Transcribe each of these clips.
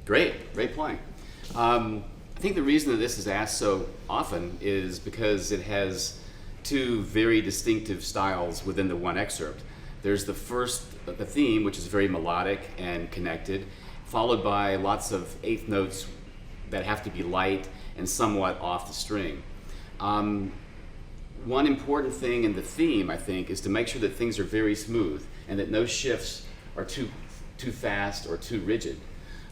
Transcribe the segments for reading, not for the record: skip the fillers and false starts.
Great playing. I think the reason that this is asked so often is because it has two very distinctive styles within the one excerpt. There's the theme, which is very melodic and connected, followed by lots of eighth notes that have to be light and somewhat off the string. One important thing in the theme, I think, is to make sure that things are very smooth and that no shifts are too fast or too rigid.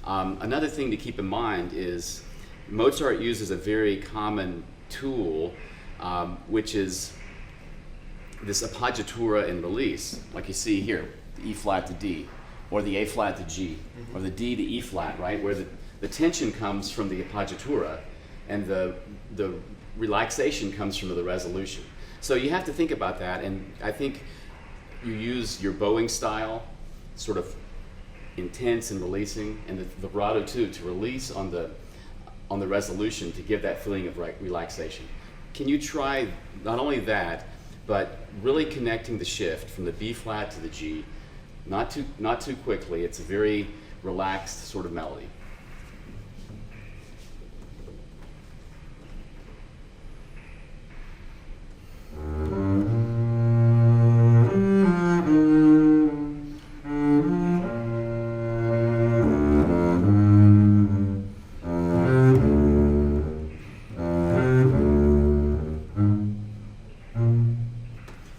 Another thing to keep in mind is Mozart uses a very common tool, which is this appoggiatura and release, like you see here, the E flat to D, or the A flat to G, or the D to E flat, right? Where the tension comes from the appoggiatura and the relaxation comes from the resolution. So you have to think about that, and I think you use your bowing style, sort of intense and releasing, and the vibrato too, to release on the resolution to give that feeling of relaxation. Can you try not only that, but really connecting the shift from the B flat to the G, not too quickly. It's a very relaxed sort of melody.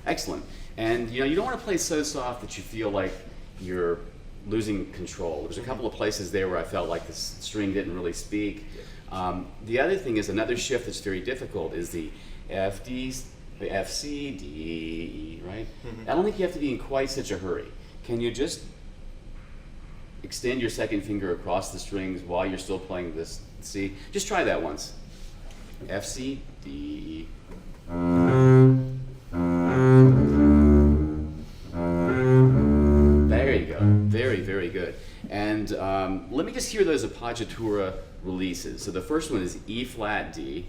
Excellent. And you don't want to play so soft that you feel like you're losing control. There's a couple of places there where I felt like the string didn't really speak. The other thing is another shift that's very difficult is the F, D, the F, C, D, E, right? I don't think you have to be in quite such a hurry. Can you just extend your second finger across the strings while you're still playing this C? Just try that once. F, C, D, E. There you go. Very, very good. And let me just hear those appoggiatura releases. So the first one is E flat D.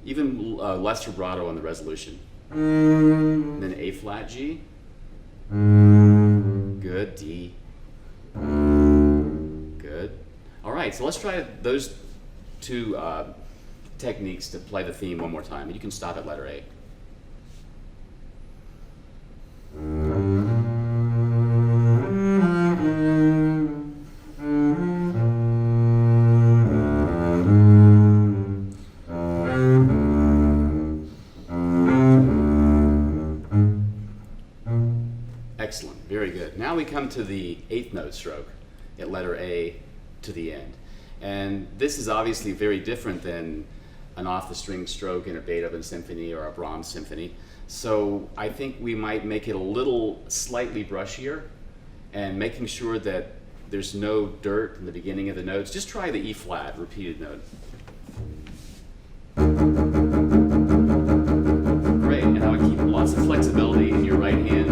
Even less vibrato on the resolution. And then A flat G. Good. D. Good. All right, so let's try those two techniques to play the theme one more time. And you can stop at letter A. Excellent, very good. Now we come to the eighth note stroke at letter A to the end. And this is obviously very different than an off-the-string stroke in a Beethoven symphony or a Brahms symphony. So I think we might make it a little slightly brushier and making sure that there's no dirt in the beginning of the notes. Just try the E flat, repeated note. Great, and I would keep lots of flexibility in your right hand.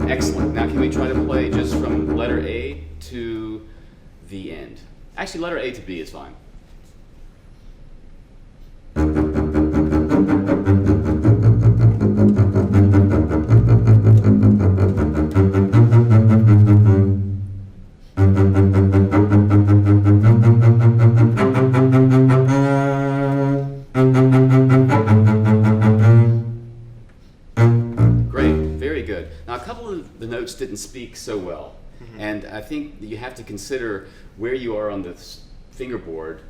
Excellent. Now can we try to play just from letter A to the end? Actually, letter A to B is fine. Great, very good. Now a couple of the notes didn't speak so well, and I think you have to consider where you are on the fingerboard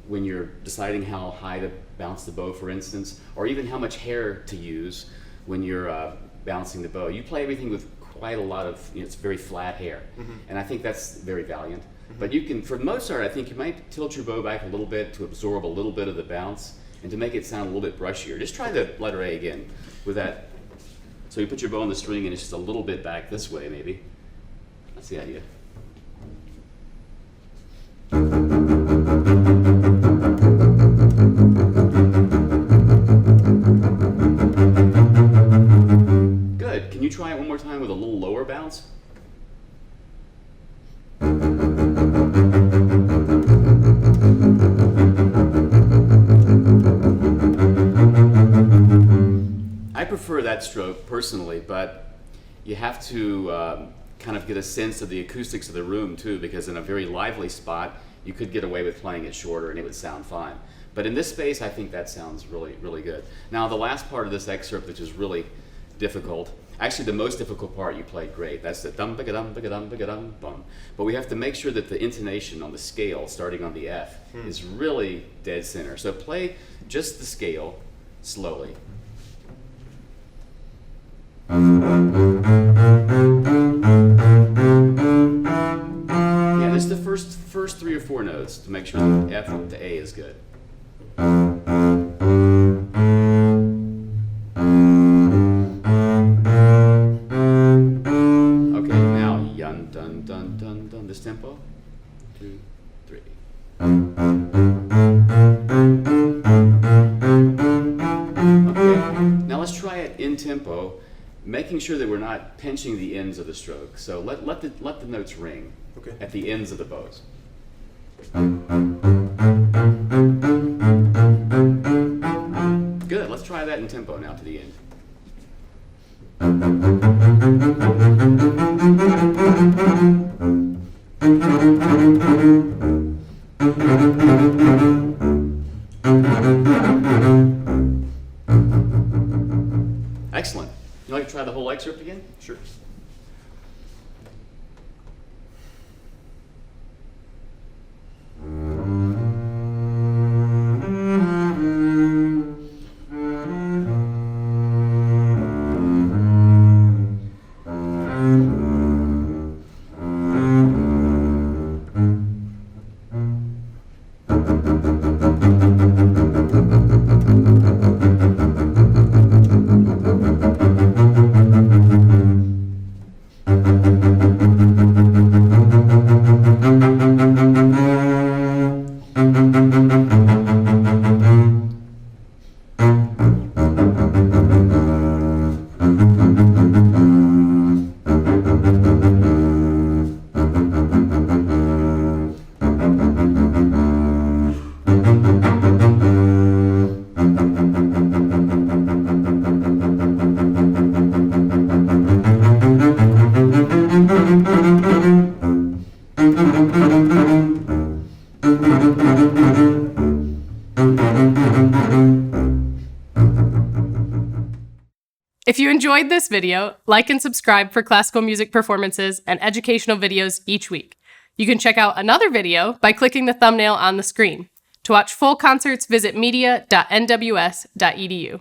when you're deciding how high to bounce the bow, for instance, or even how much hair to use when you're bouncing the bow. You play everything with quite a lot of, it's very flat hair, and I think that's very valiant. But you can, for Mozart, I think you might tilt your bow back a little bit to absorb a little bit of the bounce and to make it sound a little bit brushier. Just try the letter A again with that. So you put your bow on the string and it's just a little bit back this way, maybe. That's the idea. Good. Can you try it one more time with a little lower bounce? prefer that stroke personally, but you have to kind of get a sense of the acoustics of the room too, because in a very lively spot, you could get away with playing it shorter and it would sound fine. But in this space, I think that sounds really, really good. Now, the last part of this excerpt, which is really difficult, actually the most difficult part you played great. That's the dum ba dum ba dum ba dum bum. But we have to make sure that the intonation on the scale, starting on the F, is really dead center. So play just the scale slowly. Yeah, just the first 3 or 4 notes to make sure that F to A is good. Okay, now yun dun dun dun dun. This tempo. 2, 3. Okay, now let's try it in tempo, making sure that we're not pinching the ends of the stroke. So let the notes ring at the ends of the bows. Good. Let's try that in tempo now to the end. Excellent. You like to try the whole excerpt again? Sure. If you enjoyed this video, like and subscribe for classical music performances and educational videos each week. You can check out another video by clicking the thumbnail on the screen. To watch full concerts, visit media.nws.edu.